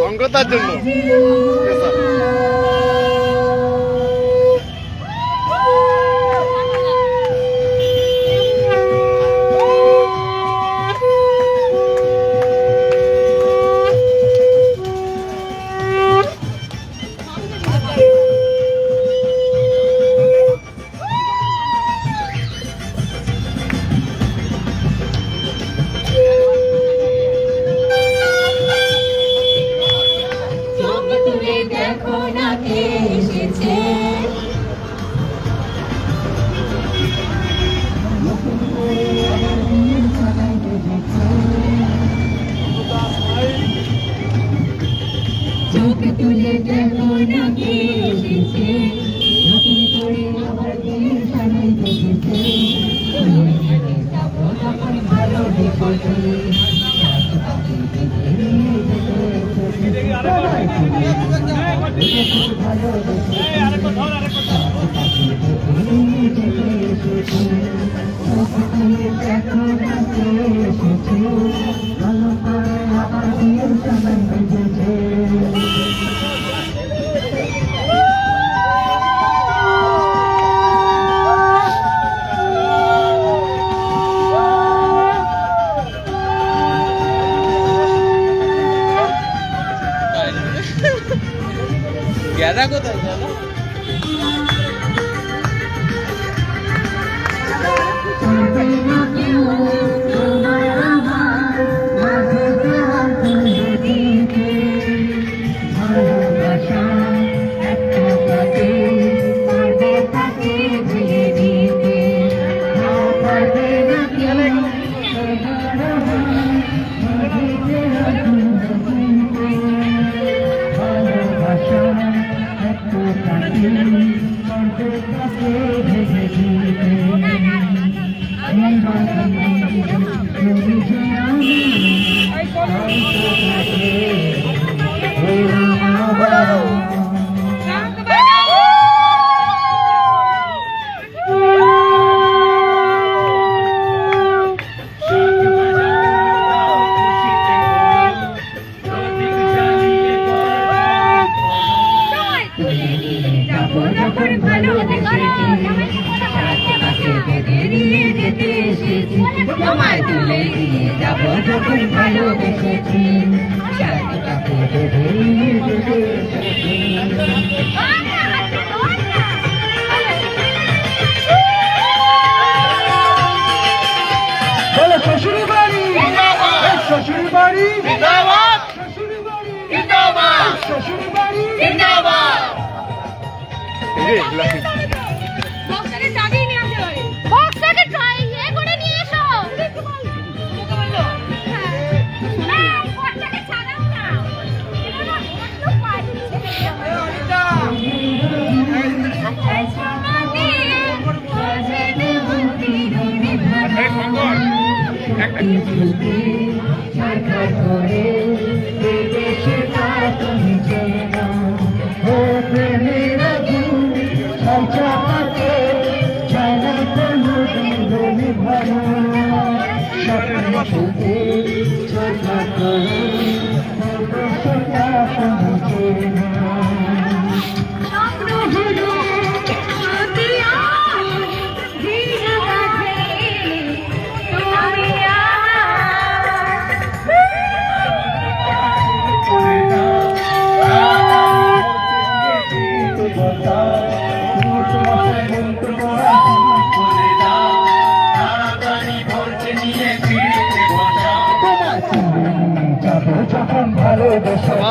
সংকতার জন্য তুলে দেখো না কে এসেছে, নতুন করে আবার দিন সাজাইতে এসেছে। যাবো যখন ভালো দেখেছি, ভালো করে আবার দিন সাজাইতে এসেছে। গ্যাদা কোথায় জানো? তোমায় তুলে দিয়ে যাবো যখন ভালোবেসেছি, শ্বশুর বাড়ি শ্বশুর বাড়ি শ্বশুর বাড়ি শ্বশুর বাড়ি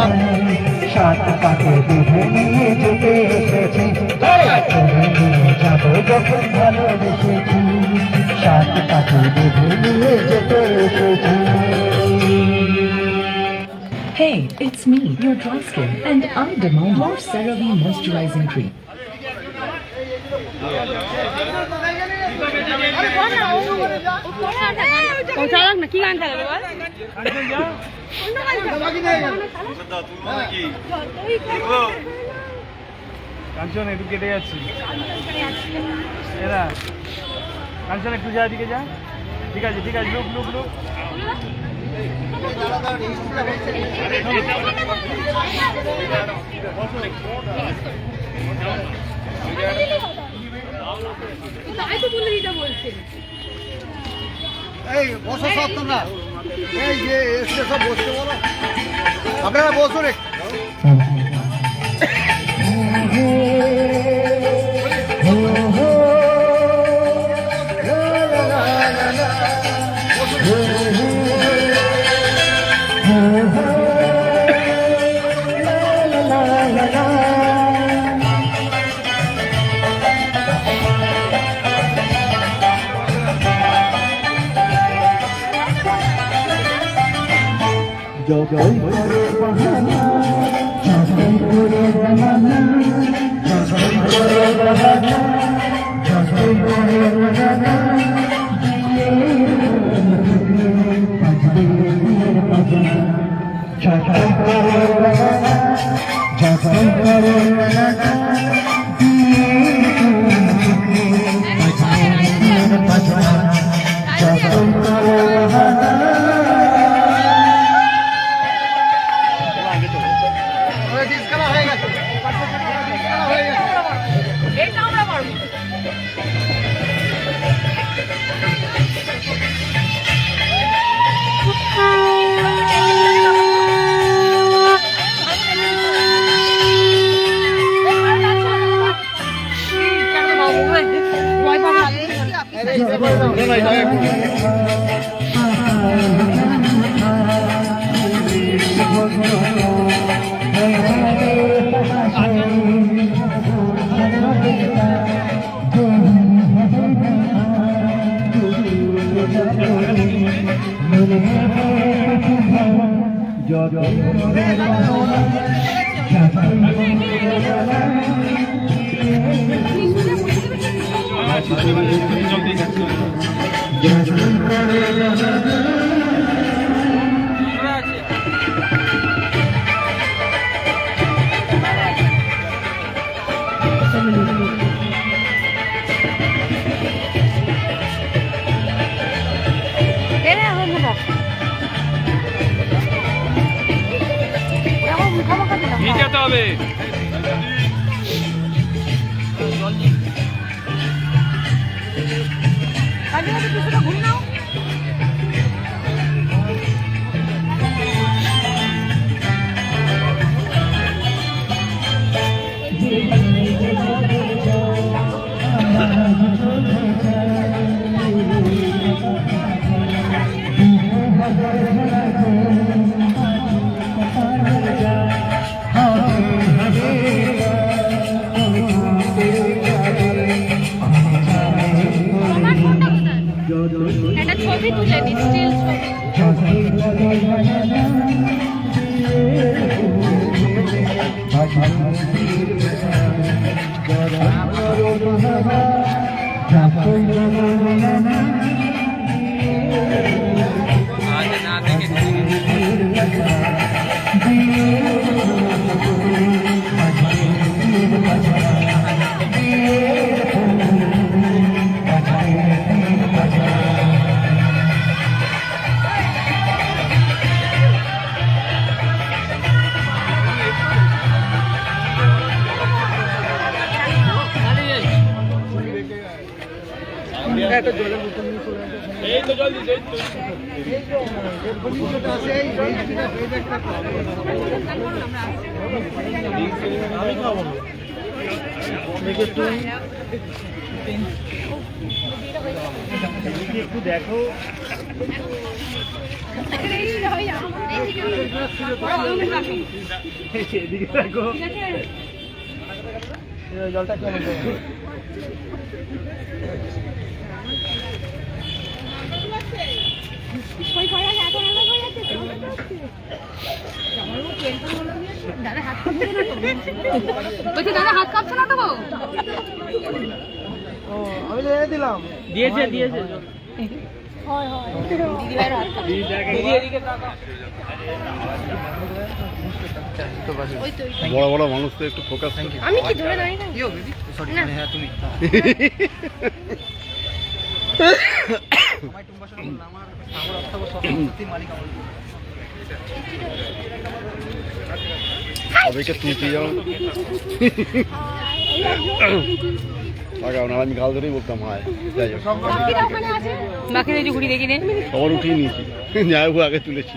সাত পাকে বেঁধে নিয়ে যেতে এসেছি নিয়ে যাবো যখন ভালোবেসেছি সাত পাকে বেঁধে নিয়ে যেতে এসেছি Hey, it's me, your dry skin, and I demand more CeraVe moisturizing cream. কাঞ্চন একটু কেটে যাচ্ছি এরা কাঞ্চন একটু যা দিকে যা ঠিক আছে লুক লুক লুক এই বসো সব তোমরা এই যে এসে সব বসতে বলো আপনারা বসুন যখন করে বাহানা যখন করে বাহানা যখন করে বাহানা যখন করে বাহানা যখন করে বাহানা যখন করে বাহানা যখন করে বাহানা ভিজাতে হবে একটা ছবি তুলে নি স্টিল একটা জলের বোতল নিয়ে চলে আসে এই তো জল দিছে এই তো বলিটা আছে এই বলিটা এই একটা আমি খাবো না দেখো তুই একটু দেখো এদিকে রাখো। জলটা কেমন দাদা হাত কাঁপছে না তো গো? আমি এনে দিলাম। দিয়েছে দিয়েছে বড় বড় মানুষ তো একটু ফোকাস। আমি কি ধরে নাই না? হ্যাঁ তুমি সবাইকে তুলতে যাও লাগাও না, আমি গাল ধরেই বলতাম হায়। যাই হোক বাকি দেখি ঘুরি দেখি নে। সবার উঠিয়ে নিয়েছি, যাই হোক আগে তুলেছি।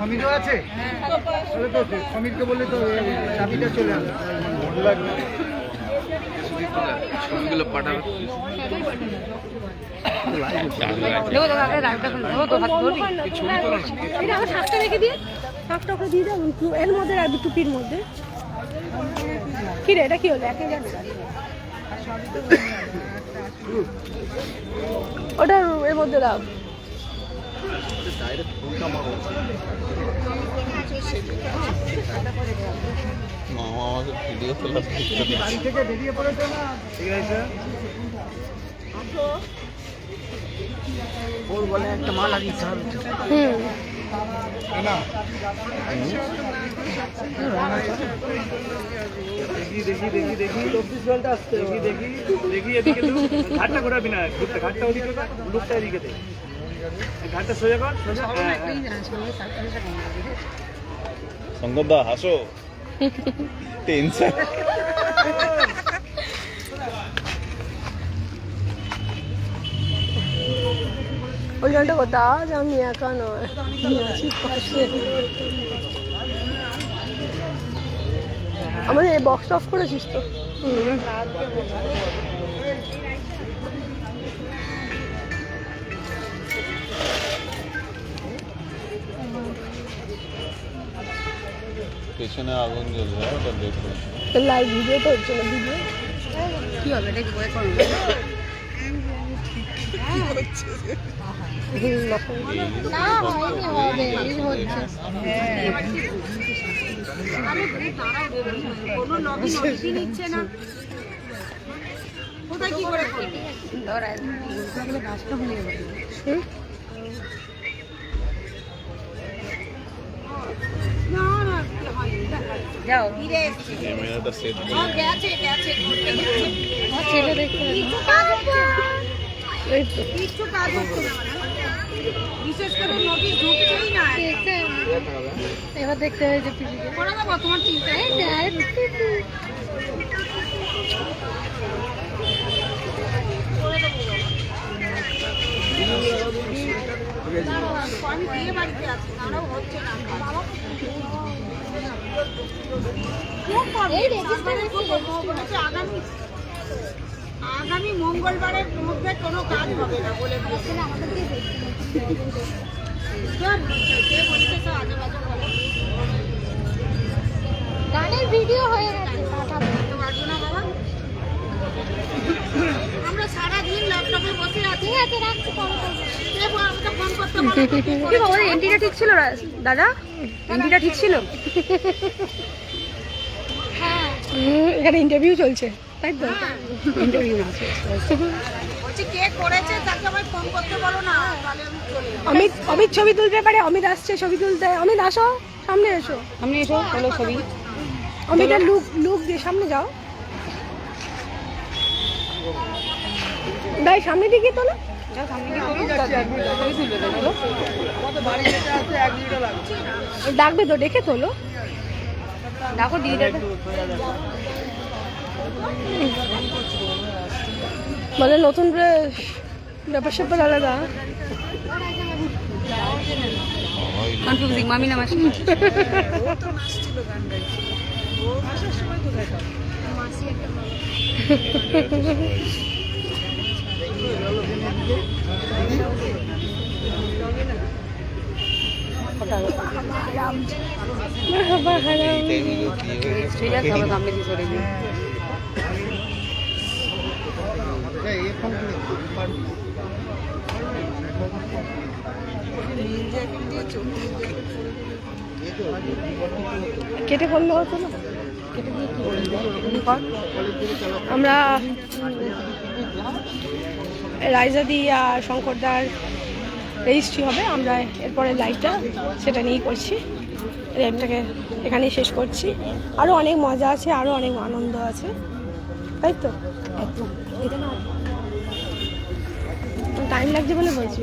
সমীরও আছে, তাহলে তো সমীরকে বললে তো চাবিটা চলে আসবে। দেখো তো কাকে লাইভটা খুলে দেবো তো হাত ধরবি। এটা আমার শাকটা রেখে দিয়ে শাকটা ওকে দিয়ে দাও এর মধ্যে রাখবি টুপির মধ্যে। কি রে এটা কি হলো? 1000 ওটা এর মধ্যে দাও। বাড়ি থেকে বেরিয়ে পড়েছে না, ঠিক আছে ওর বলে একটা মাল আর ইচ্ছা হবে না। দেখি দেখি দেখি দেখি 24 ঘন্টা আসছে। দেখি দেখি দেখি এদিকে লুক, ঘাটটা ঘোরাবি না, ঘাটটা ওদিকে কর, লুকটা এদিকে দে, ঘাটটা সোজা কর, সোজা। সঙ্গদা হাসো, টেনশন। ওই জনটা কথা যে আমি একা নয়, আছি পাশে। আমাদের এই বক্স অফ করেছিস তো? পেছনে আগুন জ্বলবে, ওটা দেখো। লাইভ ভিডিও তো হচ্ছে না, ভিডিও কি হবে এটা? কি বলে করো না হয়নি, হবে এই হচ্ছে। কোনো লবি নথি নিচ্ছে না। কোথায় কি করে করবি? ধরায় গাছটা হয়ে যাবে। না না যাও ফিরে এসছি। ক্যামেরাটা সেট করে গেছে গেছে আমার ছেলে দেখতে কিচ্ছু কাজ হচ্ছে না, বিশেষ করে নোটিশ ঢুকছেই না। এবার দেখতে হয়েছে পিপিকে করে দেবো, তোমার চিন্তা নেই। আমি বিয়ে বাড়িতে আছি, তারাও হচ্ছে না। আগামী মঙ্গলবারের মধ্যে কোনো কাজ হবে না বলে দিয়েছেন আমাদেরকে। গানের ভিডিও হয়ে গেছে, পারবো না বাবা, আমরা সারাদিন ল্যাপটপে বসে আছি। ঠিক আছে রাখছি, পরে করবো। আমাকে ফোন করতে কি খবর? এন্ট্রিটা ঠিক ছিল দাদা? এন্ট্রিটা ঠিক ছিল? হ্যাঁ এখানে ইন্টারভিউ চলছে তাই তো? ইন্টারভিউ বলছি কে করেছে তাকে আমায় ফোন করতে বলো না, তাহলে আমি চলে যাবো। অমিত ছবি তুলতে পারে, অমিত আসছে ছবি তুলতে। অমিত আসো, সামনে এসো, সামনে এসো, হলো ছবি। অমিতের লুক দিয়ে সামনে যাও। ভাই সামনে দিকে তোলো, ডাকবে তো, ডেকে তোলো। দেখো দিদিটা বলে নতুন ব্যাপার স্যাপার আলাদা। কনফিউজিং মামি নাম আসে। কেটে বললে হতো না? আমরা রাইজাদি আর শঙ্করদার রেজিস্ট্রি হবে, আমরা এরপরে লাইভটা সেটা নিয়েই করছি। লাইভটাকে এখানেই শেষ করছি। আরও অনেক মজা আছে, আরও অনেক আনন্দ আছে, তাই তো? টাইম লাগছে বলে বলছি।